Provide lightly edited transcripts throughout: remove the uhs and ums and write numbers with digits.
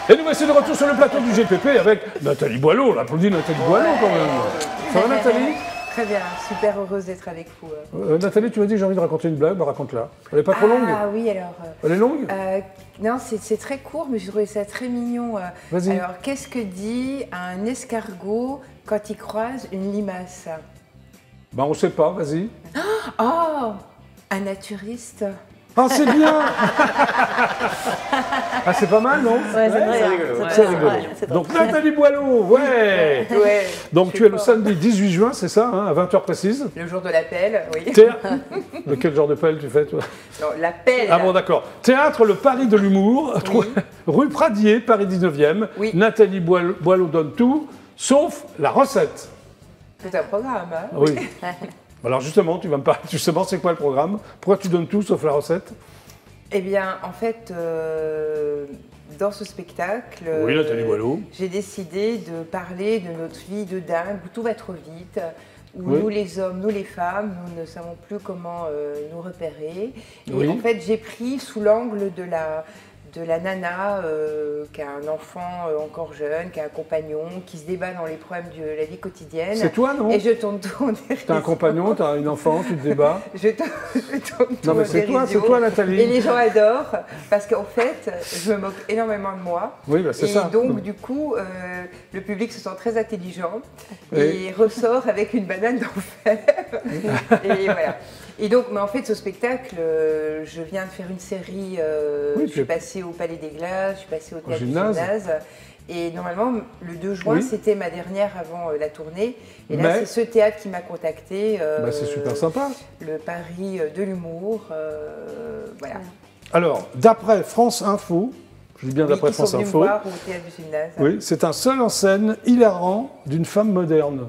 Et nous voici de retour sur le plateau du GPP avec Nathalie Boileau. On applaudit Nathalie Boileau quand même. Ça va Nathalie? Très bien, super heureuse d'être avec vous. Nathalie, tu m'as dit que j'ai envie de raconter une blague, bah raconte-la. Elle n'est pas trop longue? Ah oui, alors... Elle est longue? Non, c'est très court, mais j'ai trouvé ça très mignon. Vas-y. Alors, qu'est-ce que dit un escargot quand il croise une limace? Bah on sait pas, vas-y. Oh, un naturiste. Ah c'est bien. Ah c'est pas mal, non? Ouais, c'est vrai. C'est rigolo. Donc Nathalie Boileau, ouais. Ouais. Donc tu es le samedi 18 juin, c'est ça, hein, à 20h précise? Le jour de l'appel, oui. De quel genre de pelle tu fais, toi? Non, l'appel. Ah bon, d'accord. Théâtre Le Paris de l'Humour, Oui. rue Pradier, Paris 19e. Oui. Nathalie Boileau donne tout, sauf la recette. C'est un programme, hein? Oui. Alors justement, tu vas me parler, justement, c'est quoi le programme? Pourquoi tu donnes tout sauf la recette? Eh bien, en fait, dans ce spectacle, Oui, Nathalie Boileau. j'ai décidé de parler de notre vie de dingue, où tout va trop vite, où Oui. nous les hommes, nous les femmes, nous ne savons plus comment nous repérer. Et Oui. en fait, j'ai pris sous l'angle de la nana qui a un enfant encore jeune, qui a un compagnon, qui se débat dans les problèmes de la vie quotidienne. C'est toi, non? Et je tourne tout en dérision. T'as un compagnon, t'as une enfant, tu te débats. Je tourne tout Non mais en c'est dérision. toi Nathalie. Et les gens adorent parce qu'en fait, je me moque énormément de moi. Oui, bah c'est Et ça. donc, du coup, le public se sent très intelligent Oui. et ressort avec une banane d'enfer. Et voilà. Et donc, mais en fait, ce spectacle, je viens de faire une série. Oui, je suis passée au Palais des Glaces, je suis passée au Théâtre du Gymnase. Gymnase. Et normalement, le 2 juin, Oui. c'était ma dernière avant la tournée. Et là, Mais- c'est ce théâtre qui m'a contactée. Bah, c'est super sympa. Le Paris de l'humour. Voilà. Alors, d'après France Info, je dis bien Oui, d'après ils sont France venus me Info, voir au Théâtre du Gymnase. oui, c'est un seul en scène hilarant d'une femme moderne.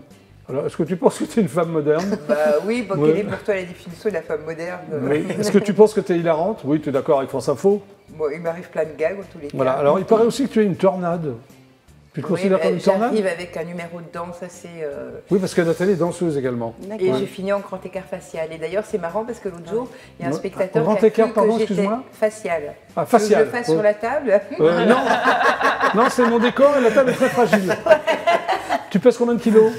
Alors, est-ce que tu penses que tu es une femme moderne? Bah oui, bon, Ouais. quelle est pour toi la définition de la femme moderne? Oui. Est-ce que tu penses que tu es hilarante? Oui, tu es d'accord avec France Info? Bon, il m'arrive plein de gags en tous les cas. Voilà. Alors, il paraît aussi que tu es une tornade. Tu te considères comme une tornade? J'arrive avec un numéro de danse assez... Oui, parce que Nathalie est danseuse également. Et j'ai fini en grand écart facial. Et d'ailleurs, c'est marrant parce que l'autre jour, il y a un Ouais. spectateur Grand qui a écart, cru pardon, que j'étais excuse-moi. facial. Ah, Tu veux que facial. je le fasse Ouais. sur la table? Non, non, c'est mon décor et la table est très fragile. Tu pèses combien de kilos?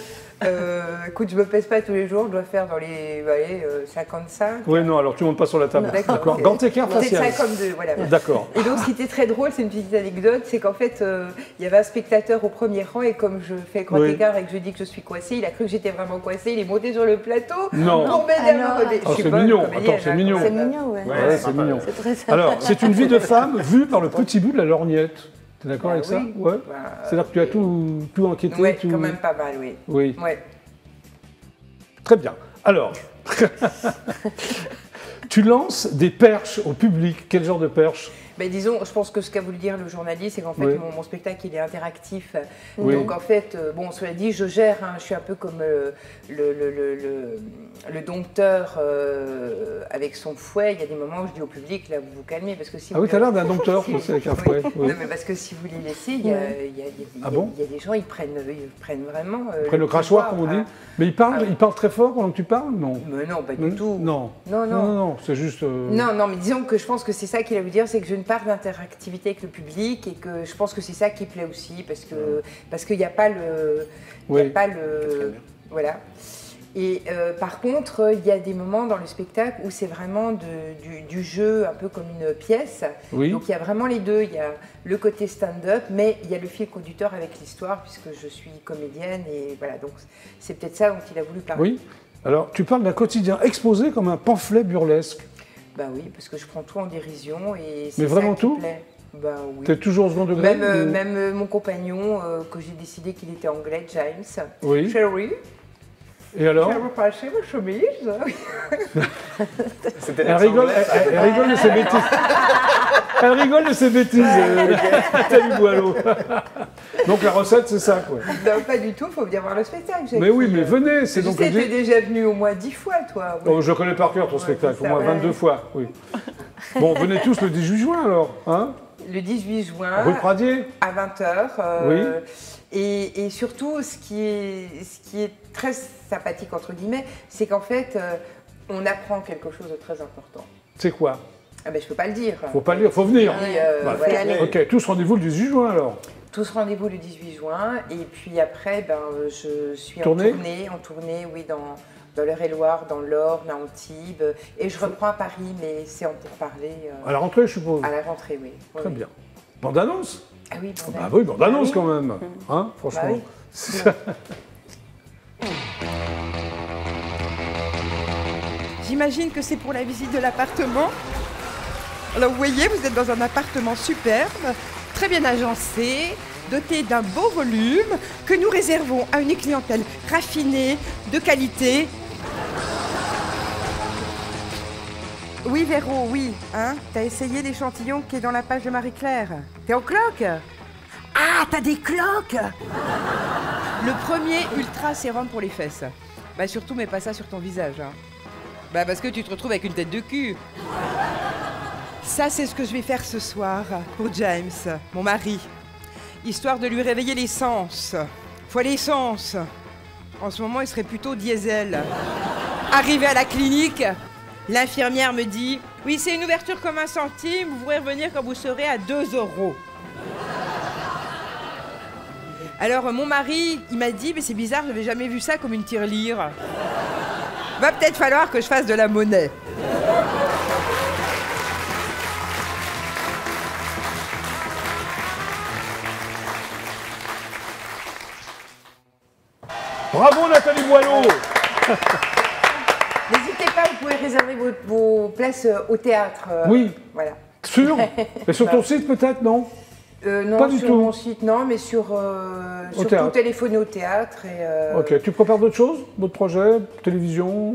Écoute, je me pèse pas tous les jours, je dois faire dans les 55. Oui, non, alors tu montes pas sur la table. D'accord. D'accord. Grand écart Peut-être facial. 52, voilà. D'accord. Et donc, ce qui était très drôle, c'est une petite anecdote, c'est qu'en fait, il y avait un spectateur au premier rang et comme je fais grand Oui. écart et que je dis que je suis coincée, il a cru que j'étais vraiment coincée, il est monté sur le plateau Non. pour m'aider à me Alors. relever. Oh, Je suis c'est pas une mignon. comédienne, Attends, c'est hein, mignon. quand C'est même. mignon, ouais. Ouais, c'est mignon. C'est très sympa. Alors, c'est une vie de femme vue par le petit bout de la lorgnette. Tu es d'accord Bah avec ça? oui. Ouais. Bah, C'est-à-dire que tu as tout enquêté. Ouais, tout... quand même pas mal, oui. Oui. Ouais. Très bien. Alors, tu lances des perches au public. Quel genre de perches? Ben, disons, je pense que ce qu'a voulu dire le journaliste, c'est qu'en fait, Oui. mon spectacle, il est interactif. Oui. Donc, en fait, bon, cela dit, je gère, hein, je suis un peu comme le dompteur avec son fouet. Il y a des moments où je dis au public, là, vous vous calmez, parce que si Ah vous oui, tu as l'air d'un dompteur, tu sais, avec un fouet. Oui. Oui. Non, mais parce que si vous les laissez, il y a, Ah bon? il y a des gens, ils prennent vraiment... Après le crachoir, comme on dit. Mais il parle, Ah oui. il parle très fort pendant que tu parles? Non. Mais non, pas du tout. Non. Non, Non, non. non, non, c'est juste. Non, non, mais disons que je pense que c'est ça qu'il a voulu dire, c'est que j'ai une part d'interactivité avec le public et que je pense que c'est ça qui plaît aussi parce qu'il n'y a pas le, il y a Oui. pas le, voilà. Et par contre, il y a des moments dans le spectacle où c'est vraiment du jeu, un peu comme une pièce. Oui. Donc il y a vraiment les deux. Il y a le côté stand-up, mais il y a le fil conducteur avec l'histoire puisque je suis comédienne et voilà. Donc c'est peut-être ça dont il a voulu parler. Oui. Alors, tu parles d'un quotidien exposé comme un pamphlet burlesque. Bah oui, parce que je prends tout en dérision et c'est Mais ça vraiment qui tout plaît. Bah oui. Tu es toujours au second degré? Même, ou- même mon compagnon, que j'ai décidé qu'il était anglais, James. Oui. Chérie, Et alors? je vais passer ma chemise. Elle rigole, elle rigole de ses bêtises. Elle rigole de ses bêtises, Nathalie Boileau. Donc la recette, c'est ça, quoi. Non, pas du tout, il faut venir voir le spectacle. Mais oui, mais venez, c'est Je donc sais, le t'es déjà venu au moins 10 fois, toi. Oui. Oh, je connais par cœur ton spectacle, c'est au moins ça, ouais. 22 fois, oui. Bon, venez tous le 18 juin alors, hein? Le 18 juin, Rue Pradier? à 20h. Oui. Et surtout, ce qui est très sympathique, entre guillemets, c'est qu'en fait, on apprend quelque chose de très important. C'est quoi? Ah ben je peux pas le dire. Faut pas le dire, faut venir. Oui, Voilà. Ok, tous rendez-vous le 18 juin alors. Tous rendez-vous le 18 juin. Et puis après, je suis en tournée, oui, dans l'Eure-et-Loire, dans l'Orne, à Antibes. Et je reprends à Paris, mais c'est en pourparlers. À la rentrée, je suppose. À la rentrée, oui. Très bien. Bande-annonce? Ah oui, bande-annonce. Ah oui, bande-annonce quand même. Hein, franchement. Bah oui. J'imagine que c'est pour la visite de l'appartement. Alors vous voyez, vous êtes dans un appartement superbe, très bien agencé, doté d'un beau volume, que nous réservons à une clientèle raffinée, de qualité. Oui Véro, oui, hein, t'as essayé l'échantillon qui est dans la page de Marie-Claire. T'es en cloque? Ah, t'as des cloques? Le premier ultra sérum pour les fesses. Bah surtout mets pas ça sur ton visage, hein. Bah parce que tu te retrouves avec une tête de cul. Ça, c'est ce que je vais faire ce soir pour James, mon mari. Histoire de lui réveiller les sens. Fois l'essence. En ce moment, il serait plutôt diesel. Arrivé à la clinique, l'infirmière me dit « Oui, c'est une ouverture comme 1 centime, vous pourrez revenir quand vous serez à 2 €. » Alors, mon mari, il m'a dit « Mais c'est bizarre, je n'avais jamais vu ça comme une tirelire. » Va peut-être falloir que je fasse de la monnaie. Bravo Nathalie Boileau. N'hésitez pas, vous pouvez réserver vos places au théâtre. Oui. Voilà. Sûr? Et sur ton site peut-être, non? Non, Pas du sur tout. mon site, non, mais surtout téléphoner au théâtre. Ok, tu prépares d'autres choses? D'autres projets? Télévision?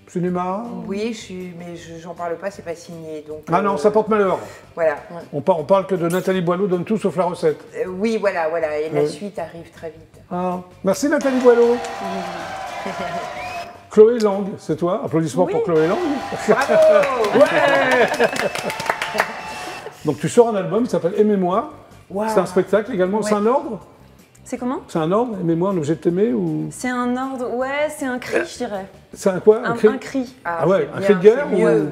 Cinéma? Oui, mais j'en parle pas, c'est pas signé. Donc, Ah non, ça porte malheur. Voilà. On parle que de Nathalie Boileau, donne tout sauf la recette. Oui, voilà, et la suite arrive très vite. Ah. Merci Nathalie Boileau. Chloé Lang, c'est toi? Applaudissements pour Chloé Lang. Bravo. Ouais. Donc tu sors un album qui s'appelle Aimez-moi. Wow. C'est un spectacle également, c'est un ordre? C'est comment? C'est un ordre, Aimez-moi, un objet de t'aimer ou... C'est un ordre, ouais, c'est un cri, je dirais. C'est un quoi? Un cri. Ah ouais, un c'est cri de bien, guerre c'est ou... mieux.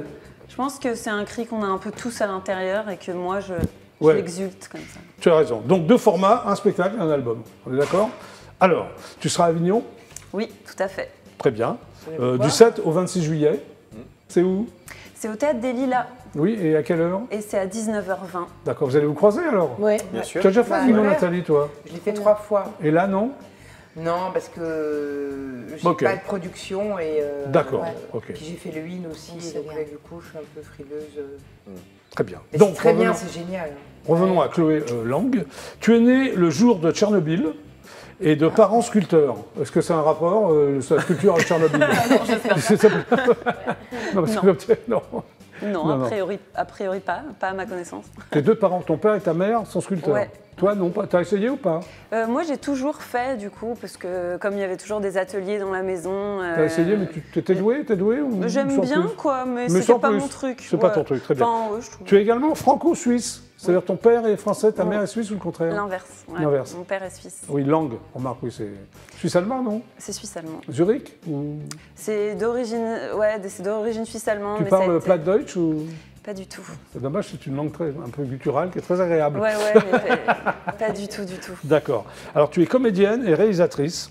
Je pense que c'est un cri qu'on a un peu tous à l'intérieur et que moi, je Ouais. l'exulte comme ça. Tu as raison. Donc deux formats, un spectacle et un album. On est d'accord? Alors, tu seras à Avignon? Oui, tout à fait. Très bien. Du 7 au 26 juillet. C'est où? C'est au Théâtre des Lilas Oui, et à quelle heure? et c'est à 19h20. D'accord, vous allez vous croiser alors? Ouais. Bien sûr. Tu as déjà fait Avignon, ouais. Nathalie, toi? Je l'ai fait 3 fois. Et là, non? Non, parce que j'ai Ok. pas de production et. D'accord, ok. Puis j'ai fait le win aussi, et donc là, du coup, je suis un peu frileuse. Très bien. Mais Donc, c'est très bien, revenons, c'est génial. revenons à Chloé Lang. Tu es née le jour de Tchernobyl et de parents sculpteurs. Est-ce que c'est un rapport, sa sculpture à Tchernobyl? Non, parce que- non. Non, Non, non. a priori pas à ma connaissance. Tes deux parents, ton père et ta mère, sont sculpteurs. Ouais. Toi, non pas. T'as essayé ou pas? Moi, j'ai toujours fait, du coup, parce que comme il y avait toujours des ateliers dans la maison... T'as essayé, mais tu t'es doué ou J'aime sans bien, plus quoi, mais Mais c'est sans pas plus. mon truc. C'est pas Ouais. ton truc, très bien. Enfin, ouais, je trouve. Tu es également franco-suisse, c'est-à-dire ton père est français, ta mère est suisse ou le contraire? L'inverse. Ouais. L'inverse. Mon père est suisse. Oui, langue, remarque, oui, c'est suisse-allemand, non? C'est suisse-allemand. Zurich ou... C'est d'origine, c'est d'origine suisse-allemande. Tu mais ça a parles été- Plattdeutsch ou... Pas du tout. C'est dommage, c'est une langue un peu gutturale qui est très agréable. Ouais, mais pas du tout, du tout. D'accord. Alors, tu es comédienne et réalisatrice.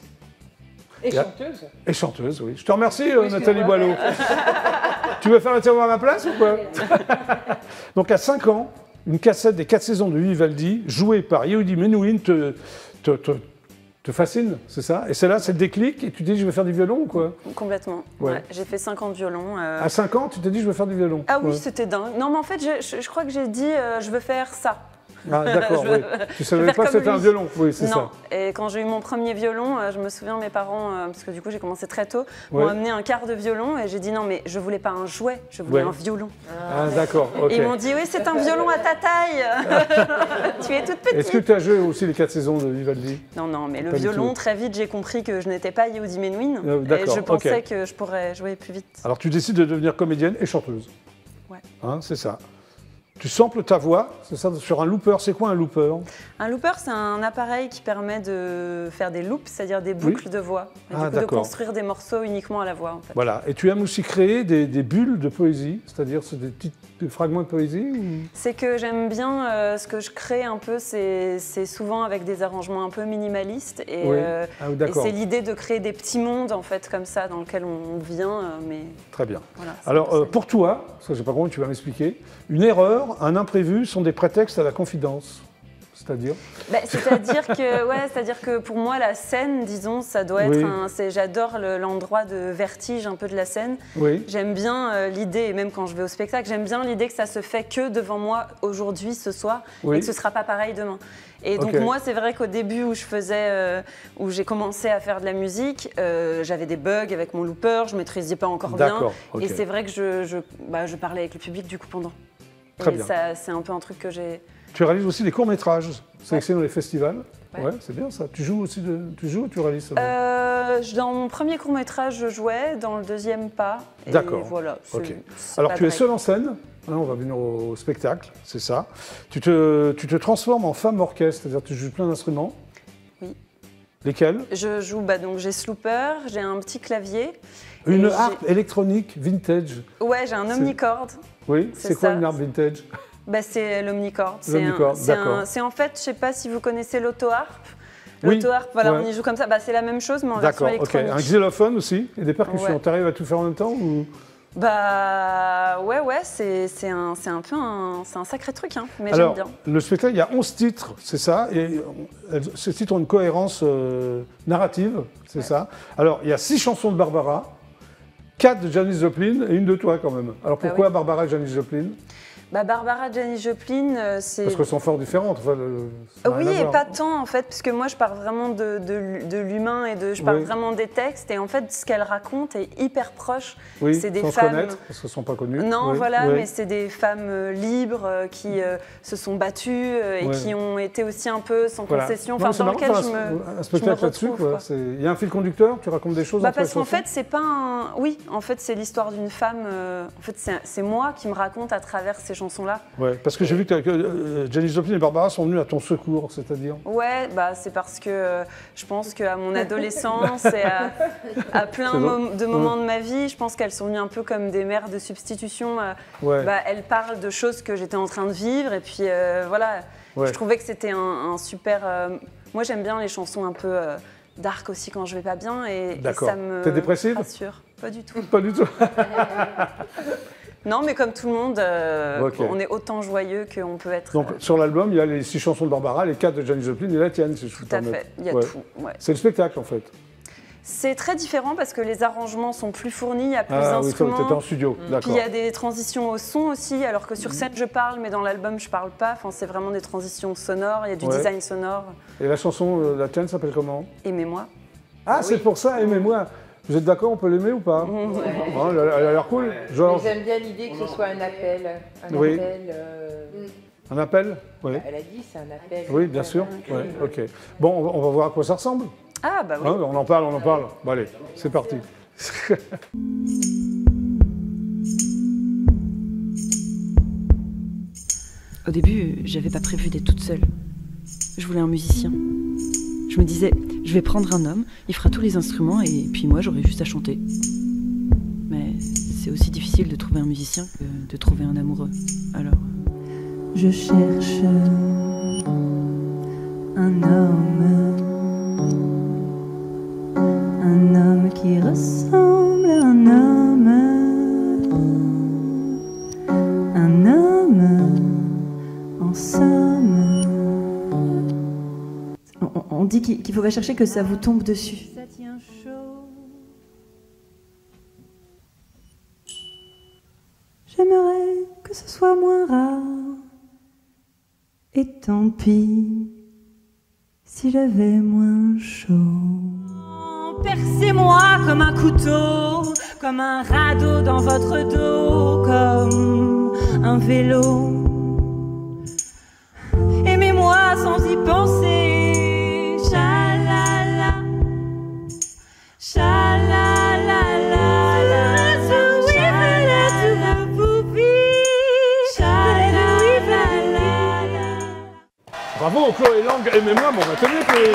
Et chanteuse. Et chanteuse, oui. Je te remercie, Nathalie Boileau. Tu veux faire l'interview à ma place ou quoi? Donc, à 5 ans, une cassette des 4 saisons de Vivaldi, jouée par Yehudi Menuhin, te fascine, c'est ça? Et c'est là, c'est le déclic, et tu te dis, je vais faire du violon ou quoi? Complètement. Ouais. Ouais. J'ai fait 5 ans de violon. À 5 ans, tu t'es dit, je vais faire du violon? Ah oui, Ouais. c'était dingue. Non, mais en fait, je crois que j'ai dit, je veux faire ça. Ah, d'accord, Je veux- oui. Tu savais faire pas que comme c'était un lui. violon, oui, c'est ça. Non. Et quand j'ai eu mon premier violon, je me souviens, mes parents, parce que du coup j'ai commencé très tôt, Ouais. m'ont amené un quart de violon et j'ai dit non, mais je voulais pas un jouet, je voulais Ouais. un violon. Ah, d'accord, ok. Et ils m'ont dit oui, c'est un violon à ta taille. Tu es toute petite. Est-ce que tu as joué aussi les 4 saisons de Vivaldi? Non, non, mais le Pas du violon, tout. très vite, j'ai compris que je n'étais pas Yehudi Menuhin. Et d'accord, je pensais ok. que je pourrais jouer plus vite. Alors tu décides de devenir comédienne et chanteuse. Ouais. Hein, c'est ça. tu samples ta voix, c'est ça, sur un looper. C'est quoi un looper? Un looper, c'est un appareil qui permet de faire des loops, c'est-à-dire des boucles de voix. Et du coup, de construire des morceaux uniquement à la voix. En fait. Voilà. Et tu aimes aussi créer des bulles de poésie, c'est-à-dire des petits fragments de poésie ou... C'est que j'aime bien ce que je crée un peu, c'est souvent avec des arrangements un peu minimalistes. Et, et c'est l'idée de créer des petits mondes, en fait, comme ça, dans lesquels on vient. Mais... Très bien. Voilà, alors, pour toi, parce que je ne sais pas comment tu vas m'expliquer, une erreur, un imprévu sont des prétextes à la confidence. C'est-à-dire c'est-à-dire que pour moi, la scène, disons, ça doit être j'adore l'endroit de vertige un peu de la scène. Oui. J'aime bien l'idée, et même quand je vais au spectacle, j'aime bien l'idée que ça se fait que devant moi aujourd'hui, ce soir, et que ce ne sera pas pareil demain. Et donc moi, c'est vrai qu'au début où j'ai commencé à faire de la musique, j'avais des bugs avec mon looper, je ne maîtrisais pas encore bien. Et c'est vrai que je parlais avec le public du coup pendant. Très bien. C'est un peu un truc que j'ai... Tu réalises aussi des courts-métrages sélectionnés dans les festivals. Ouais, c'est bien ça. Tu joues ou tu réalises ça? Dans mon premier court-métrage, je jouais, dans le deuxième, pas. D'accord. Voilà, alors, tu es seule en scène, hein, on va venir au spectacle, c'est ça. Tu te transformes en femme orchestre, c'est-à-dire que tu joues plein d'instruments. Oui. Lesquels? Je joue, donc j'ai ce looper, j'ai un petit clavier. Une harpe électronique vintage. Ouais, j'ai un omnicorde. Oui, c'est quoi une harpe vintage? C'est l'omnicorde. C'est en fait, je ne sais pas si vous connaissez l'autoharpe. L'autoharpe, voilà, on y joue comme ça. C'est la même chose, mais en version électronique. Un xylophone aussi et des percussions. Tu arrives à tout faire en même temps ou... c'est un sacré truc, hein, mais j'aime bien. Le spectacle, il y a 11 titres, c'est ça, et ces titres ont une cohérence narrative, c'est ça. Alors, il y a 6 chansons de Barbara, 4 de Janis Joplin et une de toi quand même. Alors pourquoi Barbara et Janis Joplin? Barbara, Janis Joplin, c'est... Parce qu'elles sont fort différentes. Oui, et pas tant en fait, puisque moi je parle vraiment de l'humain et je parle vraiment des textes. Et en fait, ce qu'elle raconte est hyper proche. Oui, c'est des sans femmes... se connaître, parce qu'elles ne sont pas connues. Non, mais c'est des femmes libres qui se sont battues et qui ont été aussi un peu sans concession. Enfin, dans lequel un spectacle là-dessus, il y a un fil conducteur, tu racontes des choses. Parce qu'en fait, c'est pas un... Oui, en fait, c'est l'histoire d'une femme. En fait, c'est moi qui me raconte à travers ces chansons-là. Ouais, parce que j'ai vu que Janis Joplin et Barbara sont venues à ton secours, c'est-à-dire? Ouais, c'est parce que je pense qu'à mon adolescence et à plein de moments de ma vie, je pense qu'elles sont venues un peu comme des mères de substitution. Elles parlent de choses que j'étais en train de vivre et puis je trouvais que c'était un super... Moi, j'aime bien les chansons un peu dark aussi quand je vais pas bien et ça me... T'es dépressive? Rassure. Pas du tout. Pas du tout. Non, mais comme tout le monde, on est autant joyeux qu'on peut être. Donc, sur l'album, il y a les 6 chansons de Barbara, les 4 de Janis Joplin et la tienne, si je Tout à fait, il y a tout. Ouais. C'est le spectacle, en fait. C'est très différent parce que les arrangements sont plus fournis, il y a plus d'instruments. Oui, tu étais en studio, d'accord. Puis il y a des transitions au son aussi, alors que sur scène, je parle, mais dans l'album, je parle pas. Enfin, c'est vraiment des transitions sonores, il y a du design sonore. Et la chanson, la tienne, s'appelle comment? Aimez-moi. Ah, c'est pour ça, Aimez-moi. Vous êtes d'accord, on peut l'aimer ou pas? Elle a l'air cool. J'aime bien l'idée que ce soit un appel. Un appel? Oui. Elle a dit, c'est un appel. Oui, bien sûr. Ouais, ok. Bon, on va voir à quoi ça ressemble. Ah, bah oui. Hein, on en parle. Bon, allez, c'est parti. Au début, j'avais pas prévu d'être toute seule. Je voulais un musicien. Je me disais, je vais prendre un homme, il fera tous les instruments et puis moi j'aurai juste à chanter. Mais c'est aussi difficile de trouver un musicien que de trouver un amoureux. Alors, je cherche un homme qui ressemble à un homme, en somme. On dit qu'il faut pas chercher que ça vous tombe dessus. Ça tient chaud. J'aimerais que ce soit moins rare. Et tant pis si j'avais moins chaud. Percez-moi comme un couteau, comme un radeau dans votre dos, comme un vélo. Aimez-moi sans y penser. Bravo, Chloé Lang, aimez-moi, bon, tenez, Chloé.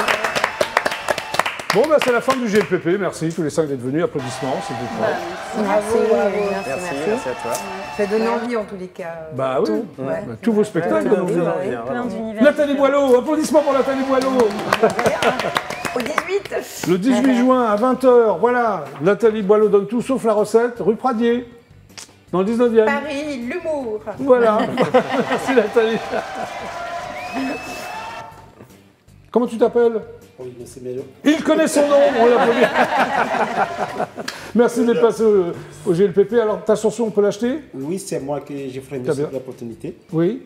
Bon, ben, c'est la fin du GLPP. Merci tous les 5 d'être venus. Applaudissements, s'il vous plaît. Merci à toi. Ça donne envie en tous les cas. Bah oui, tous vos spectacles donnent envie. Plein d'univers. Nathalie Boileau, applaudissements pour Nathalie Boileau. Au 18. Le 18 juin à 20h, voilà, Nathalie Boileau donne tout sauf la recette, rue Pradier, dans le 19e. Paris, l'humour. Voilà. Merci Nathalie. Comment tu t'appelles? Oui, mais c'est meilleur. Il connaît son nom, on l'applaudit. Merci d'être passé au GLPP. Alors, ta chanson, on peut l'acheter? Oui, c'est moi qui j'ai fait l'opportunité. Oui.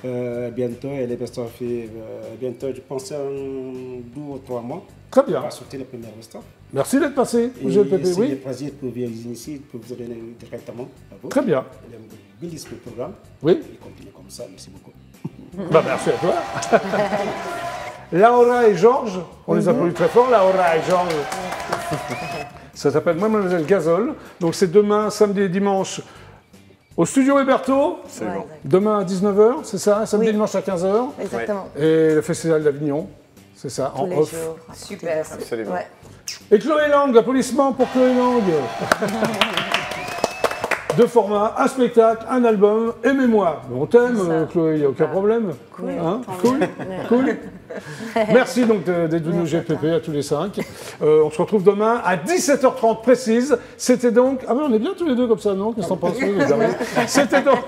Bientôt, elle est fait bientôt, je pense, en 2 ou 3 mois. Très bien. On va sortir le premier restaurant. Merci d'être passé au GLPP. C'est oui. un plaisir de venir ici, de vous donner directement à vous. Très bien. Il y a un programme. Oui. Il continue comme ça, merci beaucoup. Bah, merci à toi. Laura et Georges, on les applaudit très fort, Laura et Georges. Ça s'appelle Mademoiselle Gazole. Donc c'est demain, samedi et dimanche, au studio Héberto. C'est bon. Demain à 19h, c'est ça? Samedi et dimanche à 15h. Exactement. Et le Festival d'Avignon, c'est ça, Tous en les off. jours. Super. Absolument. Ouais. Et Chloé Lang, applaudissements pour Chloé Lang. 2 formats, un spectacle, un album, aimez-moi. On t'aime, Chloé, il n'y a aucun problème. Cool. Hein, cool. Merci donc d'être venu au GLPP à tous les 5. On se retrouve demain à 17h30 précise. C'était donc... Ah oui, on est bien tous les deux comme ça, non? Qu'est-ce que t'en penses? C'était donc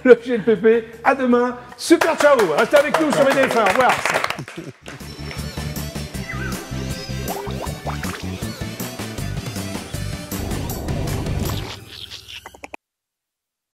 le GLPP. À demain. Super, ciao. Restez avec nous sur BDF1. Au revoir.